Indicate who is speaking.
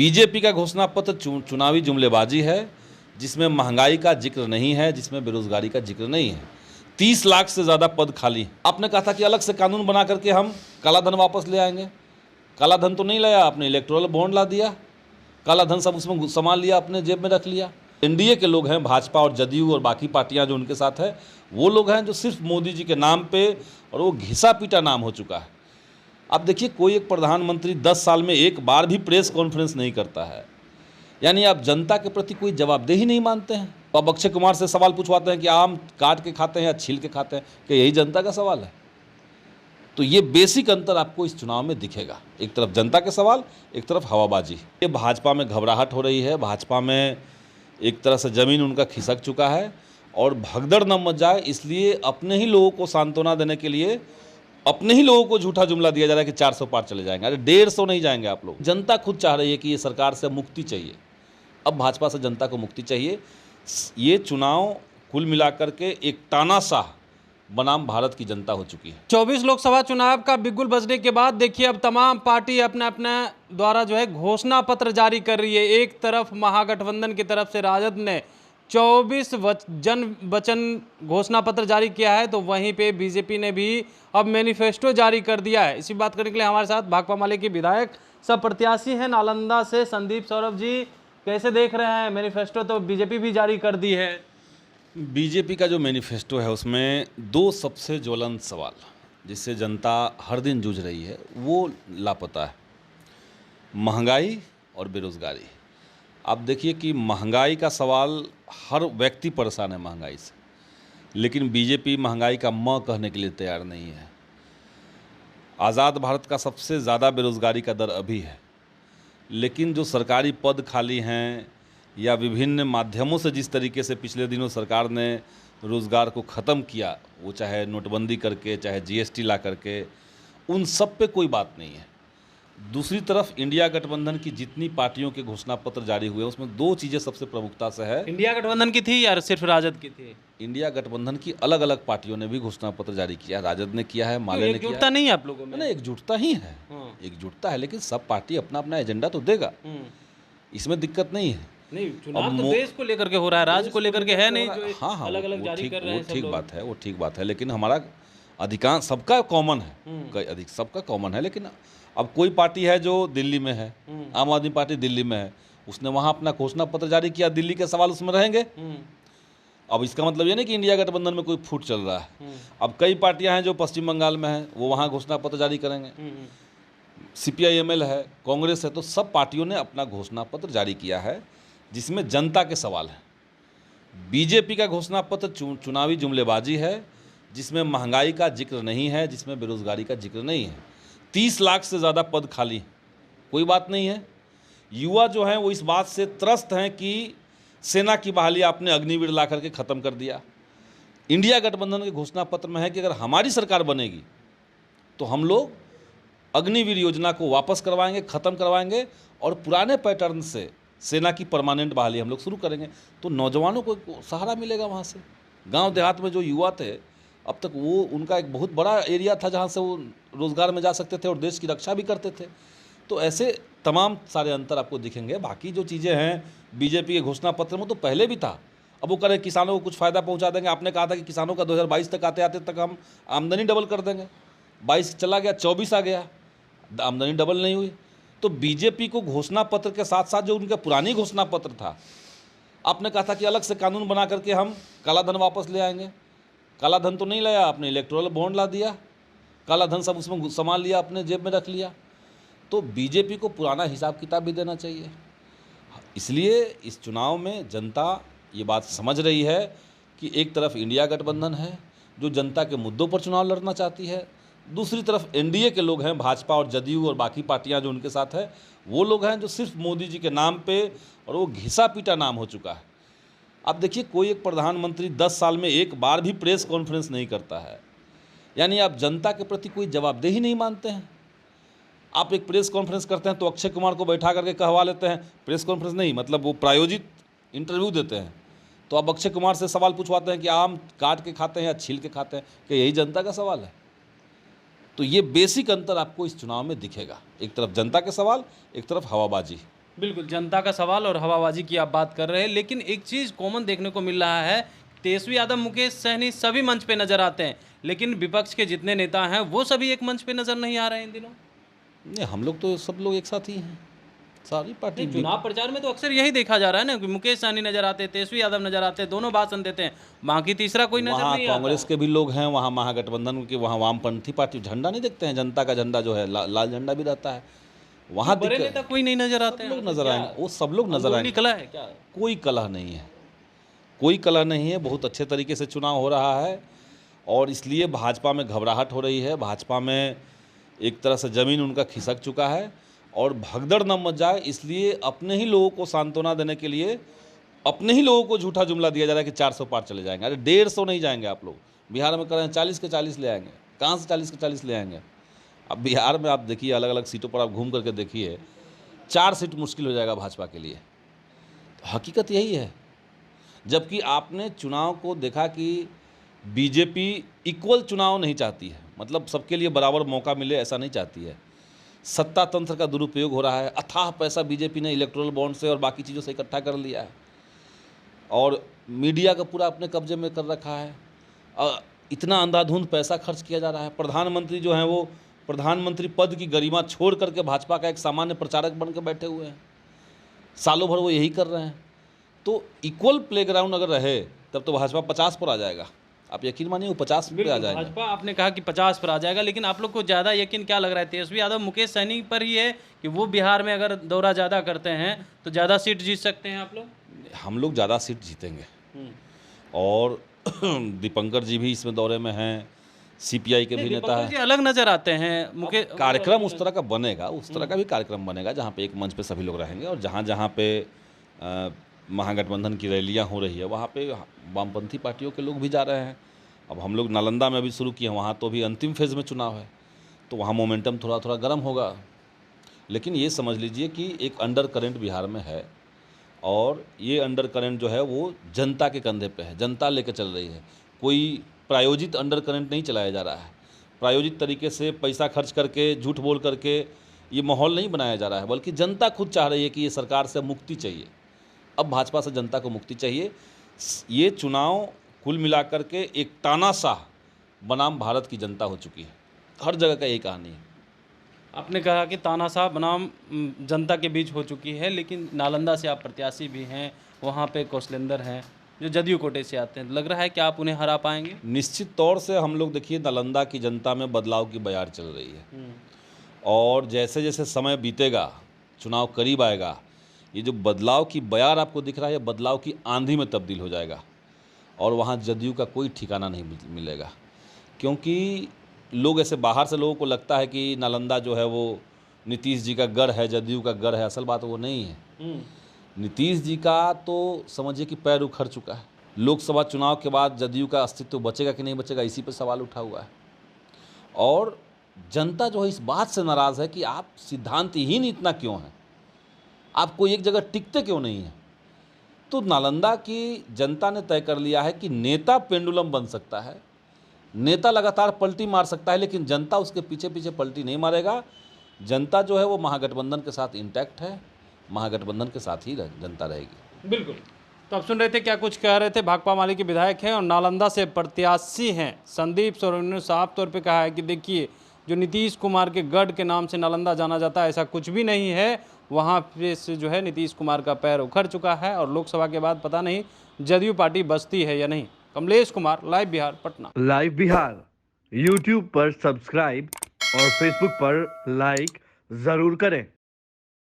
Speaker 1: BJP का घोषणा पत्र चुनावी जुमलेबाजी है, जिसमें महंगाई का जिक्र नहीं है, जिसमें बेरोजगारी का जिक्र नहीं है। 30 लाख से ज़्यादा पद खाली। आपने कहा था कि अलग से कानून बना करके हम काला धन वापस ले आएंगे। काला धन तो नहीं लाया आपने, इलेक्टोरल बॉन्ड ला दिया। काला धन सब उसमें संभाल लिया, अपने जेब में रख लिया। एनडीए के लोग हैं, भाजपा और जदयू और बाकी पार्टियां जो उनके साथ है, वो लोग हैं जो सिर्फ मोदी जी के नाम पे, और वो घिसा पीटा नाम हो चुका है। अब देखिए, कोई एक प्रधानमंत्री 10 साल में एक बार भी प्रेस कॉन्फ्रेंस नहीं करता है, यानी आप जनता के प्रति कोई जवाबदेही नहीं मानते हैं। अब अक्षय कुमार से सवाल पूछवाते हैं कि आम काट के खाते हैं या छील के खाते हैं, कि यही जनता का सवाल है। तो ये बेसिक अंतर आपको इस चुनाव में दिखेगा। एक तरफ जनता के सवाल, एक तरफ हवाबाजी। ये भाजपा में घबराहट हो रही है, भाजपा में एक तरह से ज़मीन उनका खिसक चुका है, और भगदड़ न मच जाए इसलिए अपने ही लोगों को सांत्वना देने के लिए अपने ही लोगों को झूठा जुमला दिया जा रहा है कि 400 पार चले जाएंगे। अरे 150 नहीं जाएंगे आप लोग। जनता खुद चाह रही है कि ये सरकार से मुक्ति चाहिए। अब भाजपा से जनता को मुक्ति चाहिए। ये चुनाव कुल मिलाकर के एक तानाशाह बनाम भारत की जनता हो चुकी है।
Speaker 2: 24 लोकसभा चुनाव का बिगुल बजने के बाद देखिए अब तमाम पार्टी अपने अपने द्वारा जो है घोषणा पत्र जारी कर रही है। एक तरफ महागठबंधन की तरफ से राजद ने 24 जन वचन घोषणा पत्र जारी किया है, तो वहीं पे बीजेपी ने भी अब मैनिफेस्टो जारी कर दिया है। इसी बात करने के लिए हमारे साथ भाकपा माले के विधायक सब प्रत्याशी हैं नालंदा से संदीप सौरभ जी, कैसे देख रहे हैं? मैनिफेस्टो तो बीजेपी भी जारी कर दी है।
Speaker 1: बीजेपी का जो मैनिफेस्टो है उसमें दो सबसे ज्वलंत सवाल जिससे जनता हर दिन जूझ रही है वो लापता है, महंगाई और बेरोज़गारी। आप देखिए कि महंगाई का सवाल, हर व्यक्ति परेशान है महंगाई से, लेकिन बीजेपी महंगाई का म कहने के लिए तैयार नहीं है। आज़ाद भारत का सबसे ज़्यादा बेरोज़गारी का दर अभी है, लेकिन जो सरकारी पद खाली हैं या विभिन्न माध्यमों से जिस तरीके से पिछले दिनों सरकार ने रोज़गार को ख़त्म किया, वो चाहे नोटबंदी करके, चाहे जीएसटी ला करके, उन सब पे कोई बात नहीं है। दूसरी तरफ इंडिया गठबंधन की जितनी पार्टियों के घोषणा पत्र जारी हुए उसमें दो चीज़ें सबसे प्रमुखता से है।
Speaker 2: इंडिया गठबंधन की थी या सिर्फ राजद की थी?
Speaker 1: इंडिया गठबंधन की अलग अलग पार्टियों ने भी घोषणा पत्र जारी किया, राजद ने किया है, माले ने किया।
Speaker 2: एकजुटता नहीं है आप लोगों में?
Speaker 1: नहीं, एकजुटता ही है, एकजुटता है, लेकिन सब पार्टी अपना अपना एजेंडा तो देगा, इसमें दिक्कत नहीं है।
Speaker 2: नहीं, चुनाव तो देश को लेकर के हो रहा है, राज्य को लेकर के है नहीं जो
Speaker 1: हाँ,
Speaker 2: अलग अलग जारी कर रहे हैं।
Speaker 1: ठीक बात है, वो ठीक बात है, लेकिन हमारा अधिकांश सबका कॉमन है, सबका कॉमन है। लेकिन अब कोई पार्टी है जो दिल्ली में है, आम आदमी पार्टी दिल्ली में है, उसने वहाँ अपना घोषणा पत्र जारी किया, दिल्ली के सवाल उसमें रहेंगे। अब इसका मतलब ये नहीं कि इंडिया गठबंधन में कोई फूट चल रहा है। अब कई पार्टियां हैं जो पश्चिम बंगाल में हैं, वो वहाँ घोषणा पत्र जारी करेंगे। CPI-ML है, कांग्रेस है, तो सब पार्टियों ने अपना घोषणा पत्र जारी किया है जिसमें जनता के सवाल हैं। बीजेपी का घोषणा पत्र चुनावी जुमलेबाजी है, जिसमें महंगाई का जिक्र नहीं है, जिसमें बेरोजगारी का जिक्र नहीं है। 30 लाख से ज़्यादा पद खाली, कोई बात नहीं है। युवा जो हैं वो इस बात से त्रस्त हैं कि सेना की बहाली आपने अग्निवीर ला करके ख़त्म कर दिया। इंडिया गठबंधन के घोषणा पत्र में है कि अगर हमारी सरकार बनेगी तो हम लोग अग्निवीर योजना को वापस करवाएंगे, ख़त्म करवाएंगे, और पुराने पैटर्न से सेना की परमानेंट बहाली हम लोग शुरू करेंगे। तो नौजवानों को सहारा मिलेगा वहाँ से। गांव देहात में जो युवा थे, अब तक वो उनका एक बहुत बड़ा एरिया था जहाँ से वो रोज़गार में जा सकते थे और देश की रक्षा भी करते थे। तो ऐसे तमाम सारे अंतर आपको दिखेंगे। बाकी जो चीज़ें हैं बीजेपी के घोषणा पत्र में तो पहले भी था। अब वो करें किसानों को कुछ फ़ायदा पहुँचा देंगे। आपने कहा था कि किसानों का 2022 तक आते आते तक हम आमदनी डबल कर देंगे। 22 चला गया, 24 आ गया, आमदनी डबल नहीं हुई। तो बीजेपी को घोषणा पत्र के साथ साथ जो उनका पुरानी घोषणा पत्र था, आपने कहा था कि अलग से कानून बना करके हम काला धन वापस ले आएंगे। काला धन तो नहीं लाया आपने, इलेक्टोरल बॉन्ड ला दिया। काला धन सब उसमें संभाल लिया, अपने जेब में रख लिया। तो बीजेपी को पुराना हिसाब किताब भी देना चाहिए। इसलिए इस चुनाव में जनता ये बात समझ रही है कि एक तरफ इंडिया गठबंधन है जो जनता के मुद्दों पर चुनाव लड़ना चाहती है, दूसरी तरफ एनडीए के लोग हैं, भाजपा और जदयू और बाकी पार्टियां जो उनके साथ है, वो लोग हैं जो सिर्फ मोदी जी के नाम पे, और वो घिसा पीटा नाम हो चुका है। अब देखिए, कोई एक प्रधानमंत्री 10 साल में एक बार भी प्रेस कॉन्फ्रेंस नहीं करता है, यानी आप जनता के प्रति कोई जवाबदेही नहीं मानते हैं। आप एक प्रेस कॉन्फ्रेंस करते हैं तो अक्षय कुमार को बैठा करके कहवा लेते हैं, प्रेस कॉन्फ्रेंस नहीं मतलब वो प्रायोजित इंटरव्यू देते हैं। तो अब अक्षय कुमार से सवाल पूछवाते हैं कि आम काट के खाते हैं या छील के खाते हैं, कि यही जनता का सवाल है। तो ये बेसिक अंतर आपको इस चुनाव में दिखेगा। एक तरफ जनता के सवाल, एक तरफ हवाबाजी।
Speaker 2: बिल्कुल, जनता का सवाल और हवाबाजी की आप बात कर रहे हैं, लेकिन एक चीज़ कॉमन देखने को मिल रहा है, तेजस्वी यादव, मुकेश सहनी सभी मंच पे नजर आते हैं, लेकिन विपक्ष के जितने नेता हैं वो सभी एक मंच पे नजर नहीं आ रहे हैं इन दिनों।
Speaker 1: नहीं, हम लोग तो सब लोग एक साथ ही हैं, सारी पार्टी।
Speaker 2: नहीं, चुनाव प्रचार में तो अक्सर यही देखा जा रहा है ना कि मुकेश सहनी नजर आते हैं, तेजस्वी यादव नजर आते हैं, दोनों भाषण देते हैं, बाकी तीसरा कोई नजर
Speaker 1: वहाँ
Speaker 2: नहीं आता।
Speaker 1: कांग्रेस के भी लोग हैं, वहाँ महागठबंधन के, वहाँ वामपंथी पार्टी झंडा नहीं देखते हैं, जनता का झंडा जो है लाल झंडा भी रहता है वहाँ।
Speaker 2: बड़े नेता कोई नहीं नजर आते
Speaker 1: सब
Speaker 2: हैं,
Speaker 1: लोग नजर आएंगे, वो सब लोग नजर
Speaker 2: अंदरूनी
Speaker 1: आएंगे।
Speaker 2: कला है क्या?
Speaker 1: कोई कलह नहीं है, कोई कलह नहीं है, बहुत अच्छे तरीके से चुनाव हो रहा है। और इसलिए भाजपा में घबराहट हो रही है, भाजपा में एक तरह से ज़मीन उनका खिसक चुका है, और भगदड़ न मच जाए इसलिए अपने ही लोगों को सांत्वना देने के लिए अपने ही लोगों को झूठा जुमला दिया जा रहा है कि 400 पार चले जाएंगे। अरे 150 नहीं जाएंगे आप लोग, बिहार में कर रहे हैं 40 के 40 ले आएंगे, कहाँ से 40 के 40 ले आएंगे? अब बिहार में आप देखिए, अलग अलग सीटों पर आप घूम करके देखिए, 4 सीट मुश्किल हो जाएगा भाजपा के लिए। तो हकीकत यही है। जबकि आपने चुनाव को देखा कि बीजेपी इक्वल चुनाव नहीं चाहती है, मतलब सबके लिए बराबर मौका मिले ऐसा नहीं चाहती है। सत्ता तंत्र का दुरुपयोग हो रहा है, अथाह पैसा बीजेपी ने इलेक्टोरल बॉन्ड से और बाकी चीज़ों से इकट्ठा कर लिया है, और मीडिया का पूरा अपने कब्जे में कर रखा है। इतना अंधाधुंध पैसा खर्च किया जा रहा है। प्रधानमंत्री जो हैं वो प्रधानमंत्री पद की गरिमा छोड़ करके भाजपा का एक सामान्य प्रचारक बन के बैठे हुए हैं, सालों भर वो यही कर रहे हैं। तो इक्वल प्लेग्राउंड अगर रहे तब तो भाजपा 50 पर आ जाएगा, आप यकीन मानिए वो 50 पे आ जाएगा।
Speaker 2: भाजपा आपने कहा कि 50 पर आ जाएगा, लेकिन आप लोग को ज़्यादा यकीन क्या लग रहा है, तेजस्वी यादव मुकेश सहनी पर ही है कि वो बिहार में अगर दौरा ज़्यादा करते हैं तो ज़्यादा सीट जीत सकते हैं आप लोग?
Speaker 1: हम लोग ज़्यादा सीट जीतेंगे, और दीपंकर जी भी इसमें दौरे में हैं, सीपीआई के भी नेता हैं।
Speaker 2: अलग नजर आते हैं मुकेश।
Speaker 1: कार्यक्रम उस तरह का बनेगा, उस तरह का भी कार्यक्रम बनेगा जहाँ पे एक मंच पे सभी लोग रहेंगे, और जहाँ जहाँ पे महागठबंधन की रैलियाँ हो रही है वहाँ पे वामपंथी पार्टियों के लोग भी जा रहे हैं। अब हम लोग नालंदा में अभी शुरू किए हैं, वहाँ तो अभी अंतिम फेज़ में चुनाव है, तो वहाँ मोमेंटम थोड़ा थोड़ा गर्म होगा। लेकिन ये समझ लीजिए कि एक अंडर करेंट बिहार में है, और ये अंडर करेंट जो है वो जनता के कंधे पे है, जनता लेके चल रही है। कोई प्रायोजित अंडर करेंट नहीं चलाया जा रहा है, प्रायोजित तरीके से पैसा खर्च करके, झूठ बोल करके ये माहौल नहीं बनाया जा रहा है, बल्कि जनता खुद चाह रही है कि ये सरकार से मुक्ति चाहिए। अब भाजपा से जनता को मुक्ति चाहिए। ये चुनाव कुल मिलाकर के एक तानाशाह बनाम भारत की जनता हो चुकी है, हर जगह का यही कहानी है।
Speaker 2: आपने कहा कि तानाशाह बनाम जनता के बीच हो चुकी है, लेकिन नालंदा से आप प्रत्याशी भी हैं, वहाँ पे कौशलेंद्र हैं जो जदयू कोटे से आते हैं, लग रहा है कि आप उन्हें हरा पाएंगे?
Speaker 1: निश्चित तौर से हम लोग देखिए, नालंदा की जनता में बदलाव की बयार चल रही है, और जैसे जैसे समय बीतेगा, चुनाव करीब आएगा, ये जो बदलाव की बयार आपको दिख रहा है, ये बदलाव की आंधी में तब्दील हो जाएगा, और वहाँ जदयू का कोई ठिकाना नहीं मिलेगा। क्योंकि लोग ऐसे बाहर से लोगों को लगता है कि नालंदा जो है वो नीतीश जी का गढ़ है, जदयू का गढ़ है, असल बात वो नहीं है। नीतीश जी का तो समझिए कि पैर उखड़ चुका है। लोकसभा चुनाव के बाद जदयू का अस्तित्व बचेगा कि नहीं बचेगा, इसी पर सवाल उठा हुआ है। और जनता जो है इस बात से नाराज़ है कि आप सिद्धांतहीन इतना क्यों हैं, आप कोई एक जगह टिकते क्यों नहीं हैं। तो नालंदा की जनता ने तय कर लिया है कि नेता पेंडुलम बन सकता है, नेता लगातार पलटी मार सकता है, लेकिन जनता उसके पीछे पीछे पलटी नहीं मारेगा। जनता जो है वो महागठबंधन के साथ इंटैक्ट है, महागठबंधन के साथ ही जनता रहेगी।
Speaker 2: बिल्कुल। तो आप सुन रहे थे क्या कुछ कह रहे थे, भाकपा माले के विधायक हैं और नालंदा से प्रत्याशी हैं संदीप सोरेन ने साफ तौर पे कहा है कि देखिए, जो नीतीश कुमार के गढ़ के नाम से नालंदा जाना जाता है, ऐसा कुछ भी नहीं है। वहाँ पे से जो है नीतीश कुमार का पैर उखड़ चुका है, और लोकसभा के बाद पता नहीं जदयू पार्टी बचती है या नहीं। Kamlesh Kumar, live Bihar, Patna.
Speaker 3: Live Bihar YouTube पर सब्सक्राइब और फेसबुक पर लाइक जरूर करें।